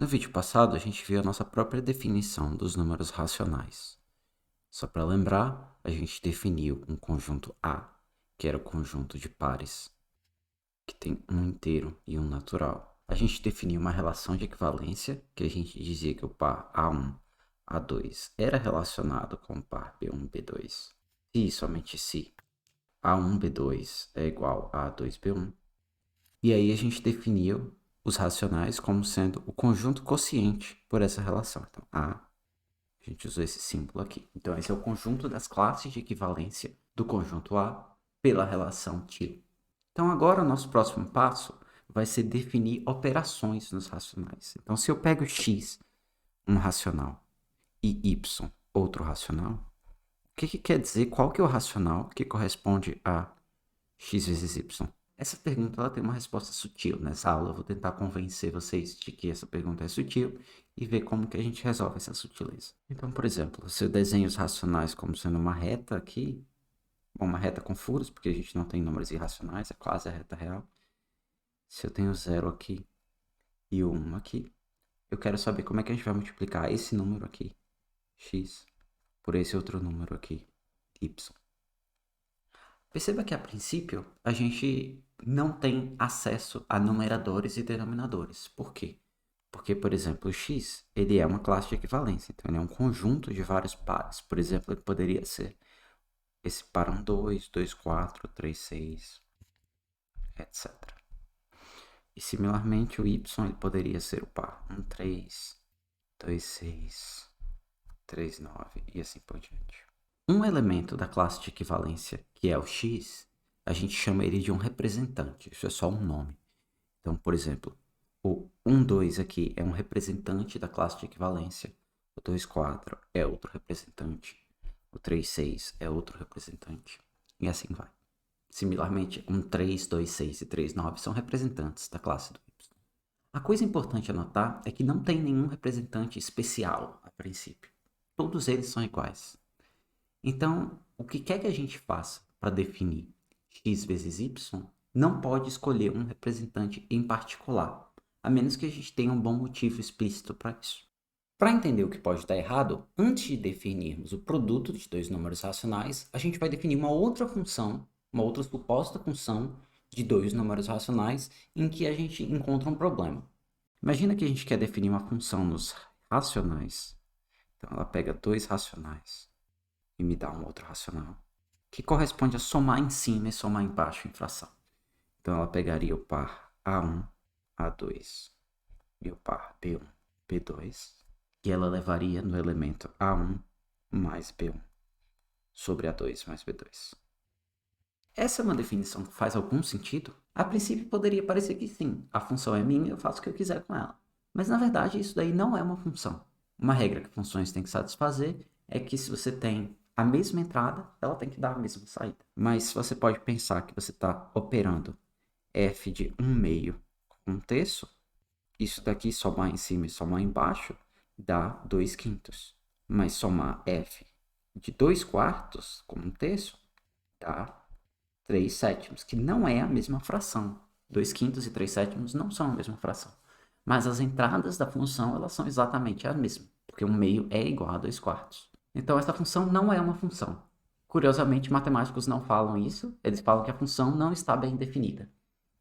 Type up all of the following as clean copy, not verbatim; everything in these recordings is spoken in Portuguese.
No vídeo passado, a gente viu a nossa própria definição dos números racionais. Só para lembrar, a gente definiu um conjunto A, que era o conjunto de pares, que tem um inteiro e um natural. A gente definiu uma relação de equivalência, que a gente dizia que o par A1, A2 era relacionado com o par B1, B2, se e somente se A1, B2 é igual a A2, B1. E aí a gente definiu os racionais como sendo o conjunto quociente por essa relação. Então, a gente usou esse símbolo aqui. Então, esse é o conjunto das classes de equivalência do conjunto A pela relação tiro. Então, agora o nosso próximo passo vai ser definir operações nos racionais. Então, se eu pego x, um racional, e y, outro racional, o que quer dizer? Qual que é o racional que corresponde a x vezes y? Essa pergunta ela tem uma resposta sutil. Nessa aula eu vou tentar convencer vocês de que essa pergunta é sutil e ver como que a gente resolve essa sutileza. Então, por exemplo, se eu desenho os racionais como sendo uma reta aqui, uma reta com furos, porque a gente não tem números irracionais, é quase a reta real. Se eu tenho 0 aqui e o 1 aqui, eu quero saber como é que a gente vai multiplicar esse número aqui, x, por esse outro número aqui, y. Perceba que, a princípio, a gente não tem acesso a numeradores e denominadores. Por quê? Porque, por exemplo, o x ele é uma classe de equivalência, então ele é um conjunto de vários pares. Por exemplo, ele poderia ser esse par 1, 2, 2, 4, 3, 6, etc. E, similarmente, o y ele poderia ser o par 1, 3, 2, 6, 3, 9 e assim por diante. Um elemento da classe de equivalência, que é o x, a gente chama ele de um representante. Isso é só um nome. Então, por exemplo, o 1, 2 aqui é um representante da classe de equivalência. O 2, 4 é outro representante. O 3, 6 é outro representante. E assim vai. Similarmente, 1, 3, 2, 6 e 3, 9 são representantes da classe do y. A coisa importante a notar é que não tem nenhum representante especial a princípio. Todos eles são iguais. Então, o que quer que a gente faça para definir x vezes y, não pode escolher um representante em particular, a menos que a gente tenha um bom motivo explícito para isso. Para entender o que pode estar errado, antes de definirmos o produto de dois números racionais, a gente vai definir uma outra função, uma outra suposta função de dois números racionais em que a gente encontra um problema. Imagina que a gente quer definir uma função nos racionais. Então, ela pega dois racionais e me dá um outro racional, que corresponde a somar em cima e somar embaixo em fração. Então, ela pegaria o par A1, A2 e o par B1, B2, e ela levaria no elemento A1 mais B1 sobre A2 mais B2. Essa é uma definição que faz algum sentido? A princípio poderia parecer que sim, a função é minha, eu faço o que eu quiser com ela. Mas na verdade isso daí não é uma função. Uma regra que funções têm que satisfazer é que se você tem a mesma entrada, ela tem que dar a mesma saída. Mas você pode pensar que você está operando f de 1/2 com 1/3, isso daqui somar em cima e somar embaixo dá 2/5. Mas somar f de 2/4 com 1/3 dá 3/7, que não é a mesma fração. 2/5 e 3/7 não são a mesma fração. Mas as entradas da função elas são exatamente a mesma, porque 1/2 é igual a 2/4. Então, essa função não é uma função. Curiosamente, matemáticos não falam isso, eles falam que a função não está bem definida.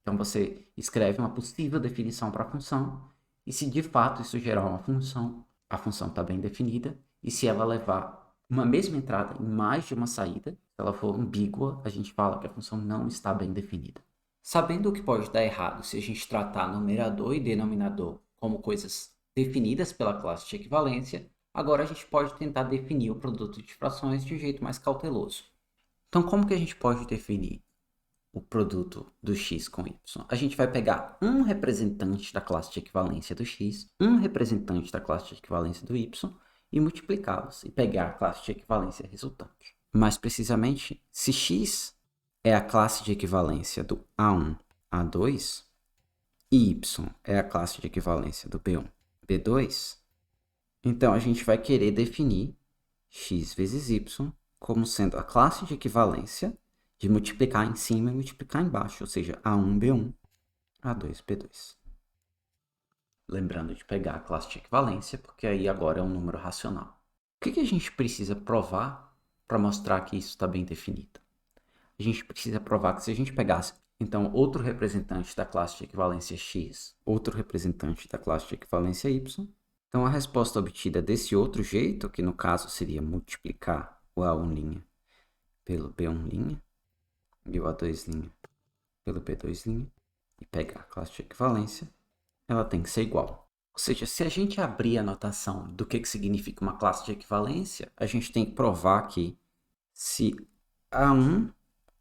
Então, você escreve uma possível definição para a função, e se de fato isso gerar uma função, a função está bem definida, e se ela levar uma mesma entrada em mais de uma saída, se ela for ambígua, a gente fala que a função não está bem definida. Sabendo o que pode dar errado se a gente tratar numerador e denominador como coisas definidas pela classe de equivalência, agora a gente pode tentar definir o produto de frações de um jeito mais cauteloso. Então, como que a gente pode definir o produto do x com y? A gente vai pegar um representante da classe de equivalência do x, um representante da classe de equivalência do y e multiplicá-los e pegar a classe de equivalência resultante. Mais precisamente, se x é a classe de equivalência do A1, A2, e y é a classe de equivalência do B1, B2, então a gente vai querer definir x vezes y como sendo a classe de equivalência de multiplicar em cima e multiplicar embaixo, ou seja, A1, B1, A2, B2. Lembrando de pegar a classe de equivalência, porque aí agora é um número racional. O que a gente precisa provar para mostrar que isso está bem definido? A gente precisa provar que se a gente pegasse, então, outro representante da classe de equivalência x, outro representante da classe de equivalência y, então a resposta obtida desse outro jeito, que no caso seria multiplicar o A1' pelo B1' e o A2' pelo B2', e pegar a classe de equivalência, ela tem que ser igual. Ou seja, se a gente abrir a notação do que significa uma classe de equivalência, a gente tem que provar que se A1,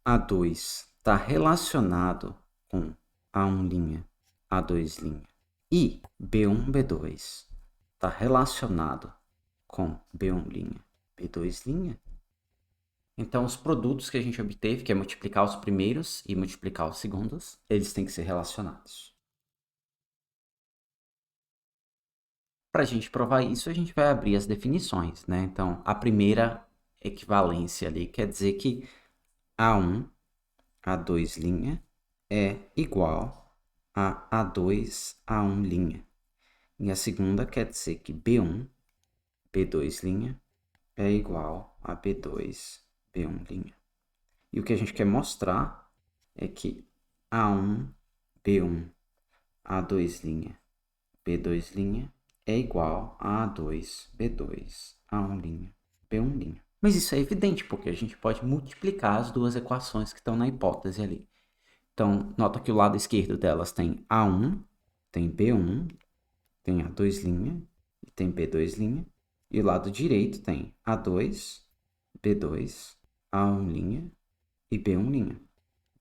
A2 está relacionado com A1', A2' e B1, B2 está relacionado com B1', B2', então os produtos que a gente obteve, que é multiplicar os primeiros e multiplicar os segundos, eles têm que ser relacionados. Para a gente provar isso, a gente vai abrir as definições, né? Então, a primeira equivalência ali quer dizer que A1, A2' é igual a A2, A1'. E a segunda quer dizer que B1, B2' é igual a B2, B1'. E o que a gente quer mostrar é que A1, B1, A2', B2' é igual a A2, B2, A1', B1'. Mas isso é evidente, porque a gente pode multiplicar as duas equações que estão na hipótese ali. Então, nota que o lado esquerdo delas tem A1, tem B1, tem A2' e tem B2'. E o lado direito tem A2, B2, A1' e B1'.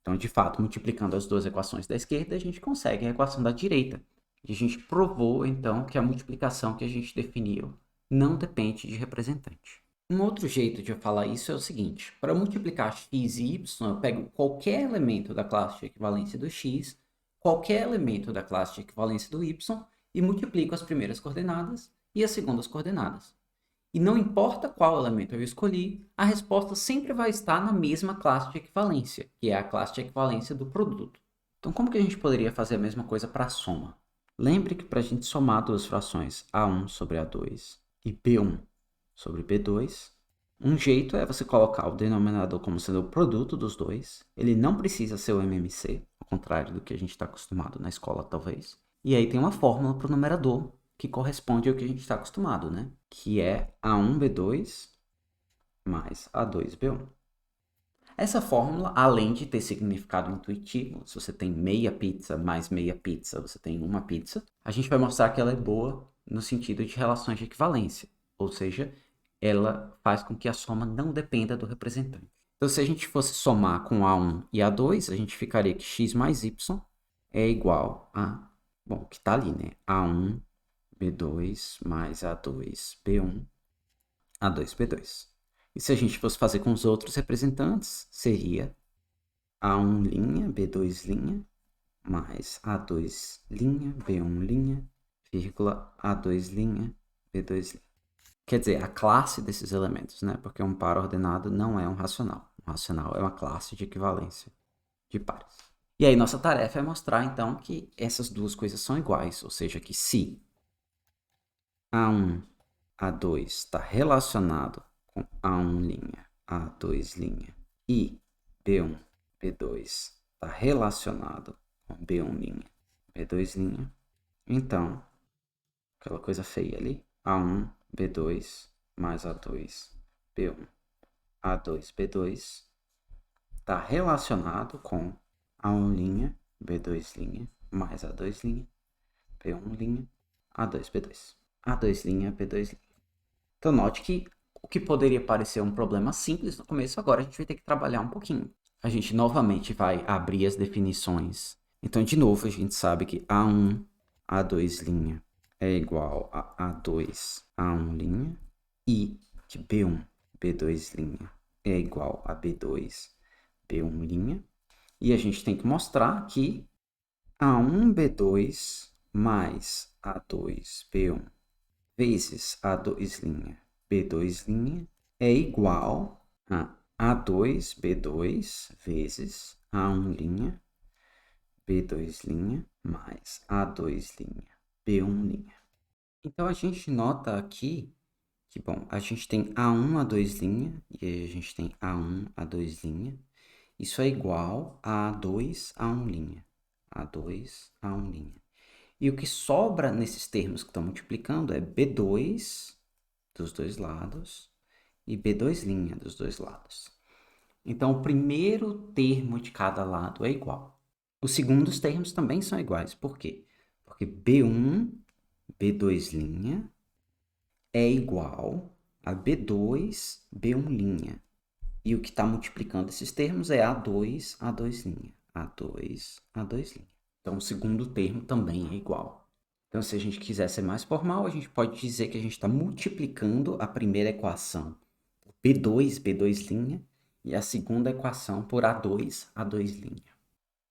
Então, de fato, multiplicando as duas equações da esquerda, a gente consegue a equação da direita. E a gente provou, então, que a multiplicação que a gente definiu não depende de representante. Um outro jeito de eu falar isso é o seguinte: para multiplicar x e y, eu pego qualquer elemento da classe de equivalência do x, qualquer elemento da classe de equivalência do y, e multiplico as primeiras coordenadas e as segundas coordenadas. E não importa qual elemento eu escolhi, a resposta sempre vai estar na mesma classe de equivalência, que é a classe de equivalência do produto. Então, como que a gente poderia fazer a mesma coisa para a soma? Lembre que para a gente somar duas frações A1 sobre A2 e B1 sobre B2, um jeito é você colocar o denominador como sendo o produto dos dois. Ele não precisa ser o MMC, ao contrário do que a gente está acostumado na escola, talvez. E aí tem uma fórmula para o numerador, que corresponde ao que a gente está acostumado, né? Que é A1B2 mais A2B1. Essa fórmula, além de ter significado intuitivo, se você tem meia pizza mais meia pizza, você tem uma pizza, a gente vai mostrar que ela é boa no sentido de relações de equivalência, ou seja, ela faz com que a soma não dependa do representante. Então, se a gente fosse somar com A1 e A2, a gente ficaria que x mais y é igual a, bom, que está ali, né? A1 B2 mais A2 B1, A2 B2. E se a gente fosse fazer com os outros representantes, seria A1' B2' mais A2' B1', vírgula A2' B2'. Quer dizer, a classe desses elementos, né? Porque um par ordenado não é um racional. Um racional é uma classe de equivalência de pares. E aí nossa tarefa é mostrar, então, que essas duas coisas são iguais. Ou seja, que se A1, A2 está relacionado com A1', A2' e B1, B2 está relacionado com B1', B2', então, aquela coisa feia ali, A1, B2 mais A2, B1, A2, B2 está relacionado com A1', B2' mais A2', B1', A2, B2. A2', B2'. Então, note que o que poderia parecer um problema simples no começo, agora a gente vai ter que trabalhar um pouquinho. A gente novamente vai abrir as definições. Então, de novo, a gente sabe que A1, A2' é igual a A2, A1' e que B1, B2' é igual a B2, B1'. E a gente tem que mostrar que A1, B2 mais A2, B1 vezes A2', B2' é igual a A2, B2 vezes A1', B2' mais A2', B1'. Então, a gente nota aqui que, bom, a gente tem A1, A2', e aí a gente tem A1, A2'. Isso é igual a A2, A1'. A2, A1'. E o que sobra nesses termos que estão multiplicando é B2 dos dois lados e B2' dos dois lados. Então, o primeiro termo de cada lado é igual. Os segundos termos também são iguais. Por quê? Porque B1, B2' é igual a B2, B1'. E o que está multiplicando esses termos é A2, A2'. A2, A2'. Então, o segundo termo também é igual. Então, se a gente quiser ser mais formal, a gente pode dizer que a gente está multiplicando a primeira equação por B2, B2', e a segunda equação por A2, A2'.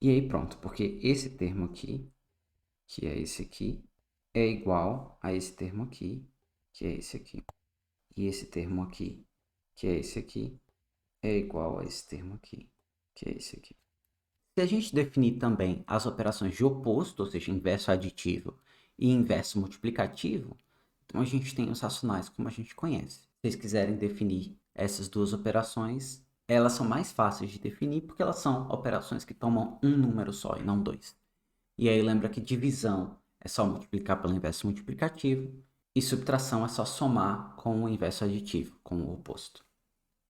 E aí pronto, porque esse termo aqui, que é esse aqui, é igual a esse termo aqui, que é esse aqui. E esse termo aqui, que é esse aqui, é igual a esse termo aqui, que é esse aqui. Se a gente definir também as operações de oposto, ou seja, inverso aditivo e inverso multiplicativo, então a gente tem os racionais como a gente conhece. Se vocês quiserem definir essas duas operações, elas são mais fáceis de definir porque elas são operações que tomam um número só e não dois. E aí lembra que divisão é só multiplicar pelo inverso multiplicativo e subtração é só somar com o inverso aditivo, com o oposto.